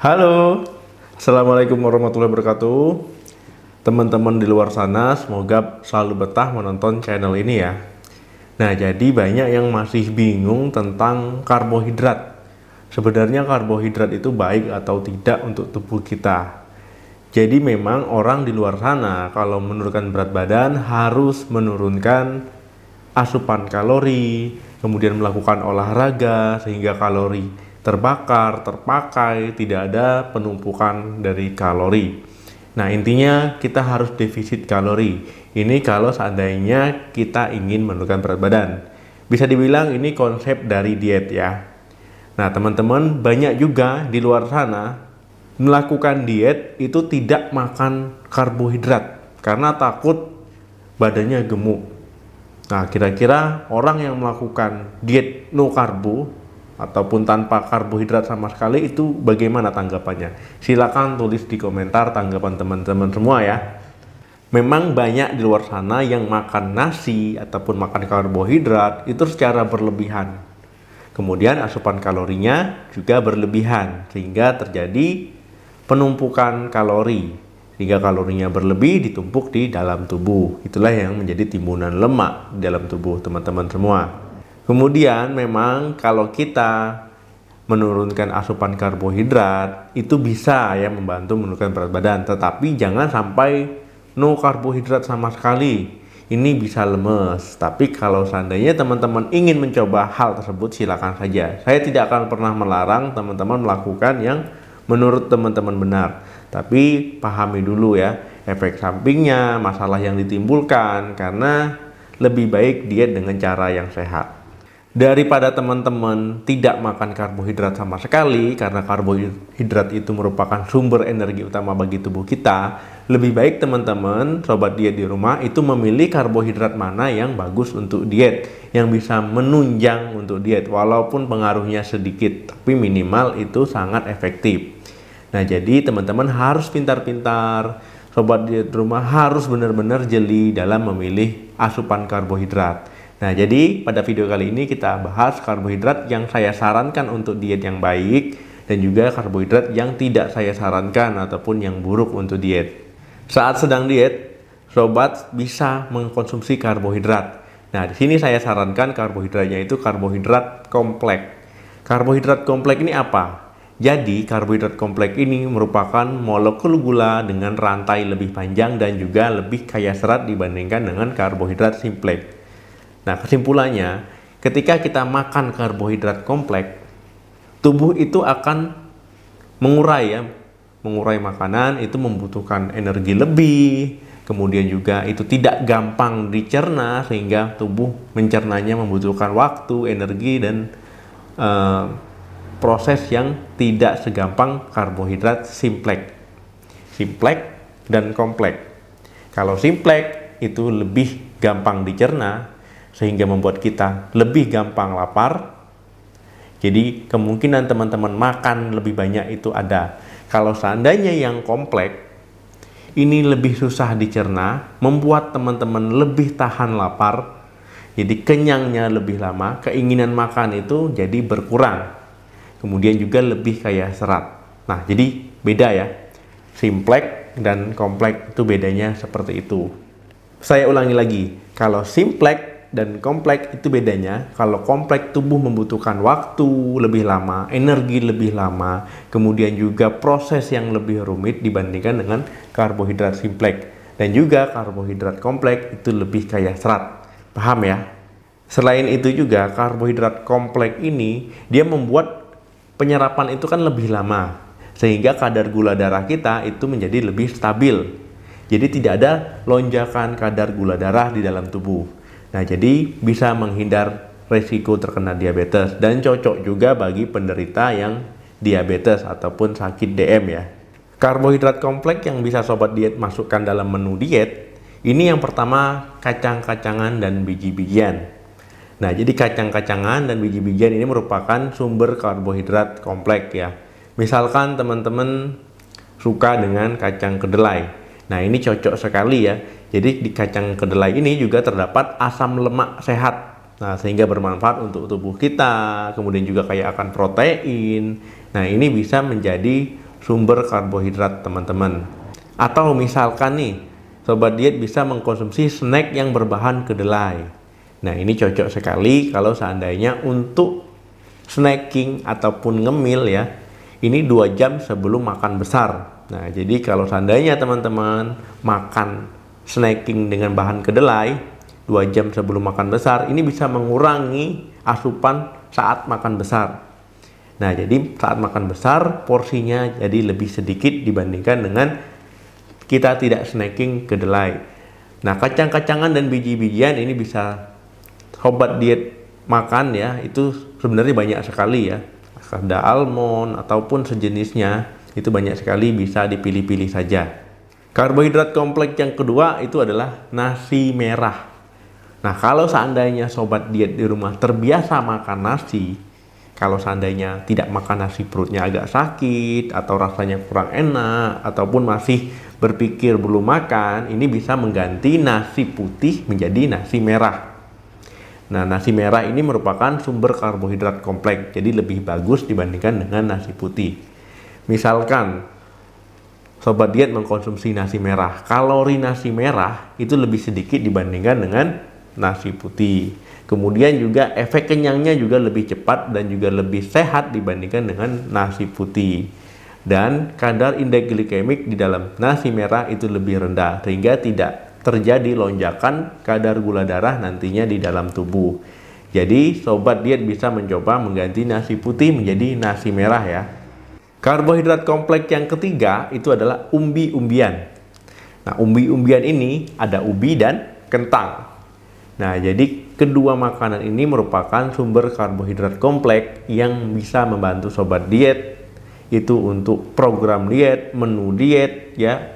Halo, Assalamualaikum warahmatullahi wabarakatuh. Teman-teman di luar sana, semoga selalu betah menonton channel ini ya. Nah, jadi banyak yang masih bingung tentang karbohidrat. Sebenarnya karbohidrat itu baik atau tidak untuk tubuh kita. Jadi memang orang di luar sana kalau menurunkan berat badan harus menurunkan asupan kalori, kemudian melakukan olahraga sehingga kalori terbakar, terpakai, tidak ada penumpukan dari kalori. Nah, intinya kita harus defisit kalori. Ini kalau seandainya kita ingin menurunkan berat badan. Bisa dibilang ini konsep dari diet ya. Nah, teman-teman, banyak juga di luar sana melakukan diet itu tidak makan karbohidrat karena takut badannya gemuk. Nah, kira-kira orang yang melakukan diet no karbo ataupun tanpa karbohidrat sama sekali itu bagaimana tanggapannya? Silakan tulis di komentar tanggapan teman-teman semua ya. Memang banyak di luar sana yang makan nasi ataupun makan karbohidrat itu secara berlebihan. Kemudian asupan kalorinya juga berlebihan sehingga terjadi penumpukan kalori. Sehingga kalorinya berlebih ditumpuk di dalam tubuh. Itulah yang menjadi timbunan lemak di dalam tubuh teman-teman semua. Kemudian memang kalau kita menurunkan asupan karbohidrat itu bisa ya membantu menurunkan berat badan, tetapi jangan sampai no karbohidrat sama sekali. Ini bisa lemes. Tapi kalau seandainya teman-teman ingin mencoba hal tersebut, silakan saja. Saya tidak akan pernah melarang teman-teman melakukan yang menurut teman-teman benar. Tapi pahami dulu ya efek sampingnya, masalah yang ditimbulkan, karena lebih baik diet dengan cara yang sehat. Daripada teman-teman tidak makan karbohidrat sama sekali, karena karbohidrat itu merupakan sumber energi utama bagi tubuh kita, lebih baik teman-teman sobat diet di rumah itu memilih karbohidrat mana yang bagus untuk diet, yang bisa menunjang untuk diet walaupun pengaruhnya sedikit, tapi minimal itu sangat efektif. Nah, jadi teman-teman harus pintar-pintar, sobat diet di rumah harus benar-benar jeli dalam memilih asupan karbohidrat. Nah, jadi pada video kali ini kita bahas karbohidrat yang saya sarankan untuk diet yang baik dan juga karbohidrat yang tidak saya sarankan ataupun yang buruk untuk diet. Saat sedang diet, sobat bisa mengkonsumsi karbohidrat. Nah, di sini saya sarankan karbohidratnya itu karbohidrat kompleks. Karbohidrat kompleks ini apa? Jadi, karbohidrat kompleks ini merupakan molekul gula dengan rantai lebih panjang dan juga lebih kaya serat dibandingkan dengan karbohidrat simpleks. Nah, kesimpulannya, ketika kita makan karbohidrat kompleks, tubuh itu akan mengurai makanan, itu membutuhkan energi lebih, kemudian juga itu tidak gampang dicerna, sehingga tubuh mencernanya membutuhkan waktu, energi, dan proses yang tidak segampang karbohidrat simpleks dan kompleks. Kalau simpleks itu lebih gampang dicerna, sehingga membuat kita lebih gampang lapar. Jadi kemungkinan teman-teman makan lebih banyak itu ada. Kalau seandainya yang kompleks ini lebih susah dicerna, membuat teman-teman lebih tahan lapar, jadi kenyangnya lebih lama, keinginan makan itu jadi berkurang, kemudian juga lebih kaya serat. Nah, jadi beda ya, simpleks dan kompleks itu bedanya seperti itu. Saya ulangi lagi, kalau simpleks dan kompleks itu bedanya, kalau kompleks tubuh membutuhkan waktu lebih lama, energi lebih lama, kemudian juga proses yang lebih rumit dibandingkan dengan karbohidrat simpleks. Dan juga karbohidrat kompleks itu lebih kaya serat. Paham ya? Selain itu juga karbohidrat kompleks ini dia membuat penyerapan itu kan lebih lama, sehingga kadar gula darah kita itu menjadi lebih stabil. Jadi tidak ada lonjakan kadar gula darah di dalam tubuh. Nah, jadi bisa menghindar resiko terkena diabetes dan cocok juga bagi penderita yang diabetes ataupun sakit DM ya. Karbohidrat kompleks yang bisa sobat diet masukkan dalam menu diet, ini yang pertama kacang-kacangan dan biji-bijian. Nah, jadi kacang-kacangan dan biji-bijian ini merupakan sumber karbohidrat kompleks ya. Misalkan teman-teman suka dengan kacang kedelai. Nah, ini cocok sekali ya. Jadi di kacang kedelai ini juga terdapat asam lemak sehat. Nah, sehingga bermanfaat untuk tubuh kita, kemudian juga kaya akan protein. Nah, ini bisa menjadi sumber karbohidrat teman-teman. Atau misalkan nih, sobat diet bisa mengkonsumsi snack yang berbahan kedelai. Nah, ini cocok sekali kalau seandainya untuk snacking ataupun ngemil ya. Ini 2 jam sebelum makan besar. Nah, jadi kalau seandainya teman-teman makan snacking dengan bahan kedelai 2 jam sebelum makan besar, ini bisa mengurangi asupan saat makan besar. Nah, jadi saat makan besar porsinya jadi lebih sedikit dibandingkan dengan kita tidak snacking kedelai. Nah, kacang-kacangan dan biji-bijian ini bisa sobat diet makan ya, itu sebenarnya banyak sekali ya. Ada almond ataupun sejenisnya, itu banyak sekali, bisa dipilih-pilih saja. Karbohidrat kompleks yang kedua itu adalah nasi merah. Nah, kalau seandainya sobat diet di rumah terbiasa makan nasi, kalau seandainya tidak makan nasi perutnya agak sakit atau rasanya kurang enak ataupun masih berpikir belum makan, ini bisa mengganti nasi putih menjadi nasi merah. Nah, nasi merah ini merupakan sumber karbohidrat kompleks, jadi lebih bagus dibandingkan dengan nasi putih. Misalkan sobat diet mengkonsumsi nasi merah, kalori nasi merah itu lebih sedikit dibandingkan dengan nasi putih. Kemudian juga efek kenyangnya juga lebih cepat dan juga lebih sehat dibandingkan dengan nasi putih. Dan kadar indeks glikemik di dalam nasi merah itu lebih rendah, sehingga tidak terjadi lonjakan kadar gula darah nantinya di dalam tubuh. Jadi sobat diet bisa mencoba mengganti nasi putih menjadi nasi merah ya. Karbohidrat kompleks yang ketiga itu adalah umbi-umbian. Nah, umbi-umbian ini ada ubi dan kentang. Nah, jadi kedua makanan ini merupakan sumber karbohidrat kompleks yang bisa membantu sobat diet itu untuk program diet, menu diet ya,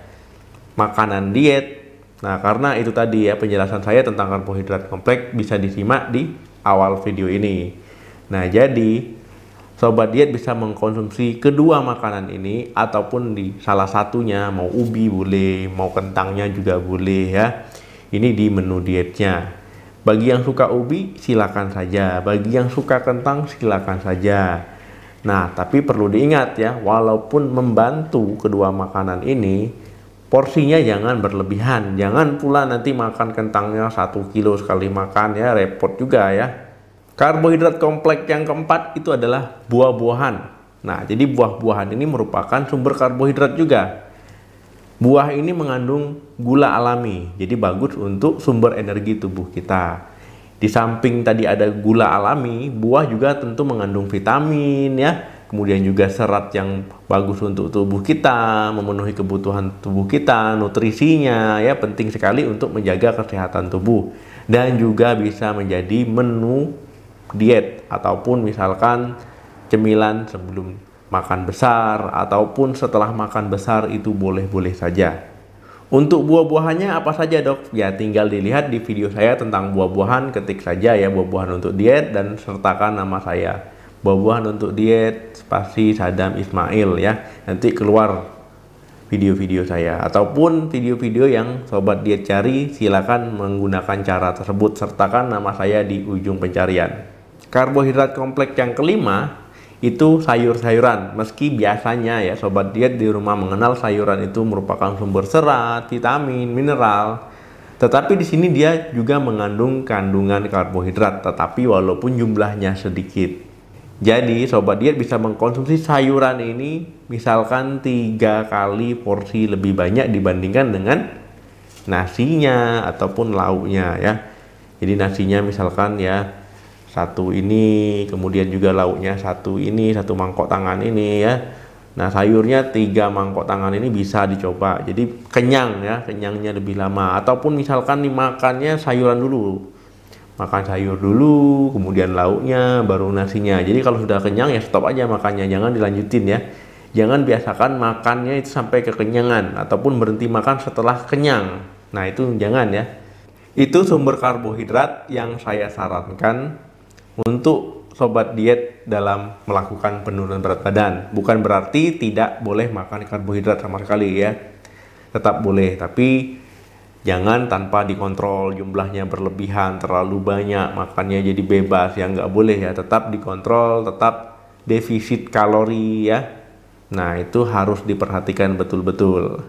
makanan diet. Nah, karena itu tadi ya penjelasan saya tentang karbohidrat kompleks bisa disimak di awal video ini. Nah, jadi sobat diet bisa mengkonsumsi kedua makanan ini ataupun di salah satunya, mau ubi boleh, mau kentangnya juga boleh ya. Ini di menu dietnya. Bagi yang suka ubi silakan saja, bagi yang suka kentang silakan saja. Nah, tapi perlu diingat ya, walaupun membantu kedua makanan ini, porsinya jangan berlebihan. Jangan pula nanti makan kentangnya 1 kilo sekali makan ya, repot juga ya. Karbohidrat kompleks yang keempat itu adalah buah-buahan. Nah, jadi buah-buahan ini merupakan sumber karbohidrat juga. Buah ini mengandung gula alami, jadi bagus untuk sumber energi tubuh kita. Di samping tadi ada gula alami, buah juga tentu mengandung vitamin ya, kemudian juga serat yang bagus untuk tubuh kita, memenuhi kebutuhan tubuh kita, nutrisinya ya penting sekali untuk menjaga kesehatan tubuh, dan juga bisa menjadi menu diet ataupun misalkan cemilan sebelum makan besar ataupun setelah makan besar, itu boleh-boleh saja. Untuk buah-buahannya apa saja dok? Ya tinggal dilihat di video saya tentang buah-buahan, ketik saja ya buah-buahan untuk diet dan sertakan nama saya. Buah-buahan untuk diet spasi Sadam Ismail ya. Nanti keluar video-video saya ataupun video-video yang sobat diet cari, silakan menggunakan cara tersebut, sertakan nama saya di ujung pencarian. Karbohidrat kompleks yang kelima itu sayur-sayuran. Meski biasanya ya sobat diet di rumah mengenal sayuran itu merupakan sumber serat, vitamin, mineral, tetapi di sini dia juga mengandung kandungan karbohidrat, tetapi walaupun jumlahnya sedikit. Jadi sobat diet bisa mengkonsumsi sayuran ini misalkan 3 kali porsi lebih banyak dibandingkan dengan nasinya ataupun lauknya ya. Jadi nasinya misalkan ya 1 ini, kemudian juga lauknya 1 ini, 1 mangkok tangan ini ya. Nah, sayurnya 3 mangkok tangan ini bisa dicoba. Jadi kenyang ya, kenyangnya lebih lama. Ataupun misalkan dimakannya sayuran dulu. Makan sayur dulu, kemudian lauknya, baru nasinya. Jadi kalau sudah kenyang ya stop aja makannya, jangan dilanjutin ya. Jangan biasakan makannya itu sampai kekenyangan ataupun berhenti makan setelah kenyang. Nah, itu jangan ya. Itu sumber karbohidrat yang saya sarankan untuk sobat diet dalam melakukan penurunan berat badan. Bukan berarti tidak boleh makan karbohidrat sama sekali ya. Tetap boleh, tapi jangan tanpa dikontrol, jumlahnya berlebihan, terlalu banyak, makannya jadi bebas, ya nggak boleh ya. Tetap dikontrol, tetap defisit kalori ya. Nah, itu harus diperhatikan betul-betul.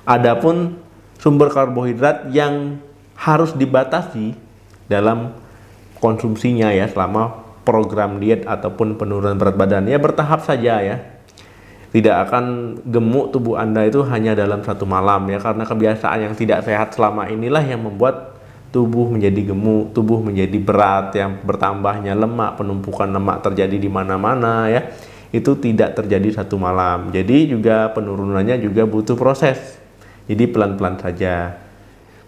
Adapun sumber karbohidrat yang harus dibatasi dalam konsumsinya ya selama program diet ataupun penurunan berat badan ya bertahap saja ya. Tidak akan gemuk tubuh Anda itu hanya dalam satu malam ya, karena kebiasaan yang tidak sehat selama inilah yang membuat tubuh menjadi gemuk, tubuh menjadi berat, yang bertambahnya lemak, penumpukan lemak terjadi di mana-mana ya. Itu tidak terjadi satu malam. Jadi juga penurunannya juga butuh proses. Jadi pelan-pelan saja.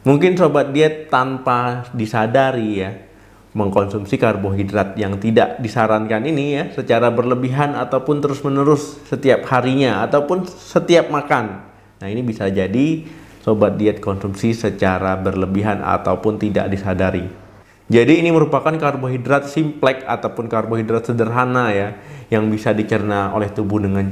Mungkin sobat diet tanpa disadari ya mengkonsumsi karbohidrat yang tidak disarankan ini ya secara berlebihan ataupun terus-menerus setiap harinya ataupun setiap makan. Nah, ini bisa jadi sobat diet konsumsi secara berlebihan ataupun tidak disadari. Jadi ini merupakan karbohidrat simpleks ataupun karbohidrat sederhana ya yang bisa dicerna oleh tubuh dengan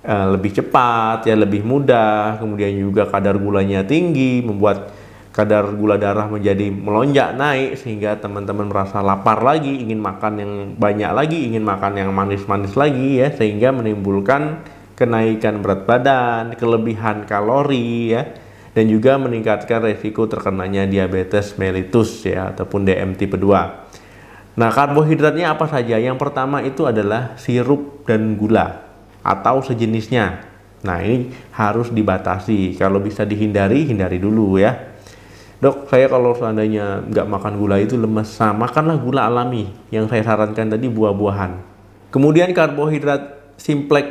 lebih cepat ya, lebih mudah. Kemudian juga kadar gulanya tinggi, membuat kadar gula darah menjadi melonjak naik sehingga teman-teman merasa lapar lagi, ingin makan yang banyak lagi, ingin makan yang manis-manis lagi ya, sehingga menimbulkan kenaikan berat badan, kelebihan kalori ya, dan juga meningkatkan resiko terkenanya diabetes mellitus ya ataupun DM tipe 2. Nah, karbohidratnya apa saja? Yang pertama itu adalah sirup dan gula atau sejenisnya. Nah, ini harus dibatasi. Kalau bisa dihindari, hindari dulu ya. Dok, saya kalau seandainya nggak makan gula itu lemes. Nah, makanlah gula alami yang saya sarankan tadi, buah-buahan. Kemudian karbohidrat simpleks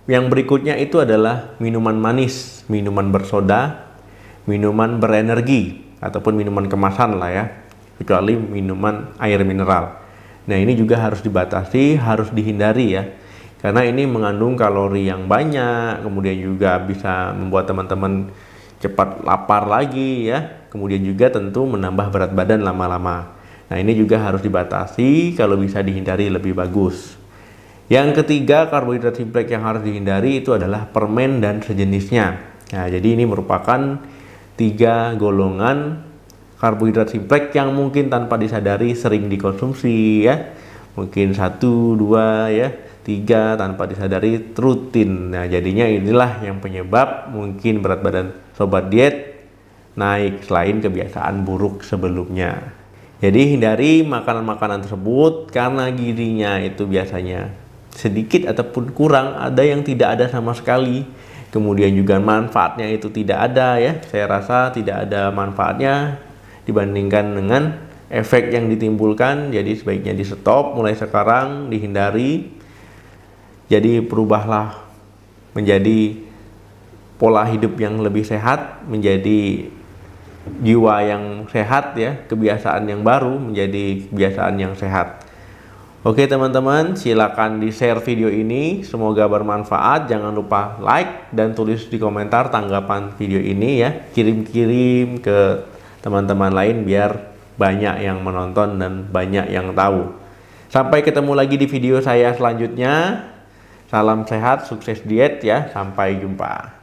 yang berikutnya itu adalah minuman manis, minuman bersoda, minuman berenergi, ataupun minuman kemasan lah ya, kecuali minuman air mineral. Nah, ini juga harus dibatasi, harus dihindari ya, karena ini mengandung kalori yang banyak, kemudian juga bisa membuat teman-teman cepat lapar lagi ya, kemudian juga tentu menambah berat badan lama-lama. Nah, ini juga harus dibatasi, kalau bisa dihindari lebih bagus. Yang ketiga, karbohidrat simpleks yang harus dihindari itu adalah permen dan sejenisnya. Nah, jadi ini merupakan 3 golongan karbohidrat simpleks yang mungkin tanpa disadari sering dikonsumsi ya. Mungkin 1, 2 ya, 3 tanpa disadari rutin. Nah, jadinya inilah yang penyebab mungkin berat badan sobat diet naik selain kebiasaan buruk sebelumnya. Jadi hindari makanan-makanan tersebut karena gizinya itu biasanya sedikit ataupun kurang, ada yang tidak ada sama sekali. Kemudian juga manfaatnya itu tidak ada ya. Saya rasa tidak ada manfaatnya dibandingkan dengan efek yang ditimbulkan. Jadi sebaiknya di stop mulai sekarang, dihindari. Jadi berubahlah menjadi pola hidup yang lebih sehat, menjadi jiwa yang sehat ya, kebiasaan yang baru menjadi kebiasaan yang sehat. Oke teman-teman, silakan di-share video ini, semoga bermanfaat. Jangan lupa like dan tulis di komentar tanggapan video ini ya. Kirim-kirim ke teman-teman lain biar banyak yang menonton dan banyak yang tahu. Sampai ketemu lagi di video saya selanjutnya. Salam sehat, sukses diet ya. Sampai jumpa.